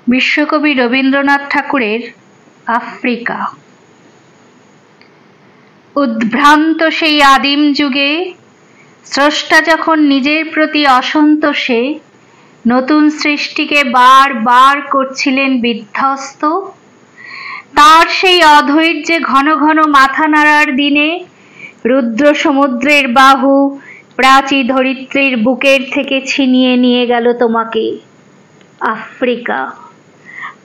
বিশ্বকবি রবীন্দ্রনাথ ঠাকুরের আফ্রিকা। উদ্ভ্রান্ত সেই আদিম যুগে স্রষ্টা যখন নিজের প্রতি অসন্তোষে নতুন সৃষ্টিকে বার বার করছিলেন বিধ্বস্ত, তার সেই অধৈর্যে ঘন ঘন মাথা নাড়ার দিনে রুদ্র সমুদ্রের বাহু প্রাচী ধরিত্রীর বুকের থেকে ছিনিয়ে নিয়ে গেল তোমাকে আফ্রিকা।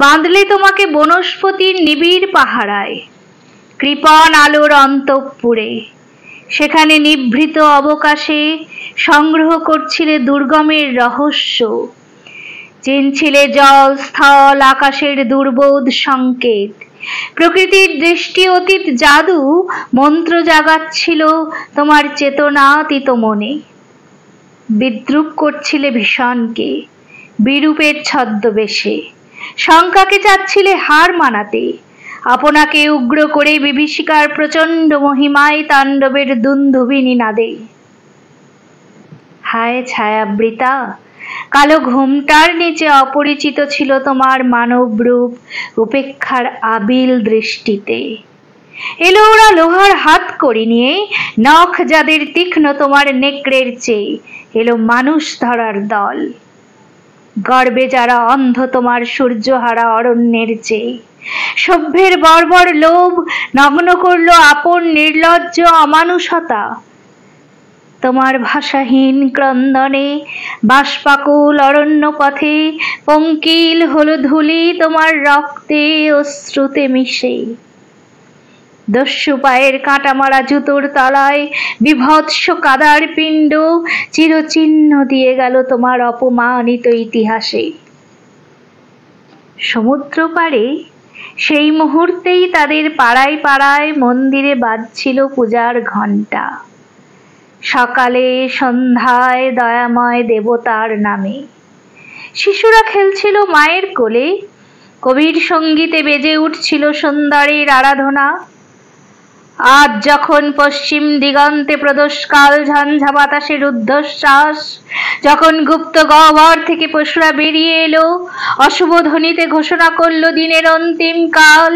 বাঁধলে তোমাকে বনস্পতির নিবিড় পাহারায়, কৃপণ আলোর অন্তঃপুরে। সেখানে নিভৃত অবকাশে সংগ্রহ করছিলে দুর্গমের রহস্য, চিনছিলে জল স্থল আকাশের দুর্বোধ সংকেত। প্রকৃতির দৃষ্টি অতীত জাদু মন্ত্র জাগাচ্ছিল তোমার চেতনাতীত মনে। বিদ্রুপ করছিলে ভীষণকে বিরূপের ছদ্মবেশে, শঙ্কাকে চাচ্ছিলে হার মানাতে, আপনাকে উগ্র করে বিভীষিকার প্রচণ্ড মহিমায় তাণ্ডবের দুন্দুভিনী নাদে। হায় ছায়াবৃতা, কালো ঘুমটার নিচে অপরিচিত ছিল তোমার মানব রূপ উপেক্ষার আবিল দৃষ্টিতে। এলো ওরা লোহার হাত করি নিয়ে, নখ যাদের তীক্ষ্ণ তোমার নেকড়ের চেয়ে। এলো মানুষ ধরার দল, গর্বে যারা অন্ধ তোমার সূর্যহারা অরণ্যের চেয়ে। সভ্যের বর্বর লোভ নগ্ন করলো আপন নির্লজ্জ অমানুষতা। তোমার ভাষাহীন ক্রন্দনে বাষ্পাকুল অরণ্য পথে পঙ্কিল হলো ধূলি তোমার রক্তে অশ্রুতে মিশে। দস্যু পায়ের কাঁটা মারা জুতোর তলায় বিভৎস কাদার পিণ্ড চিরচিহ্ন দিয়ে গেল তোমার অপমানিত ইতিহাসে। সমুদ্র পাড়ে সেই মুহূর্তেই তাদের পাড়ায় পাড়ায় মন্দিরে বাজছিল পূজার ঘণ্টা। সকালে সন্ধ্যায় দয়াময় দেবতার নামে শিশুরা খেলছিল মায়ের কোলে, কবির সঙ্গীতে বেজে উঠছিল সুন্দরের আরাধনা। আজ যখন পশ্চিম দিগন্তে প্রদোষকাল ঝঞ্ঝা বাতাসের ঊর্ধ্বশ্বাস, যখন গুপ্ত গহ্বর থেকে পশুরা বেরিয়ে এলো, অশুভ ধ্বনিতে ঘোষণা করলো দিনের অন্তিম কাল।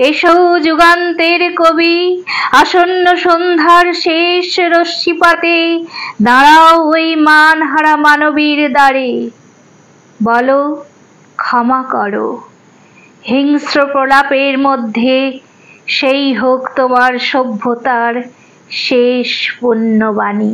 এসো যুগান্তের কবি, আসন্ন সন্ধ্যার শেষ রশ্মিপাতে দাঁড়াও ওই মানহারা মানবীর দ্বারে। বলো ক্ষমা করো, হিংস্র প্রলাপের মধ্যে সেই হোক তোমার সভ্যতার শেষ পুণ্যবাণী।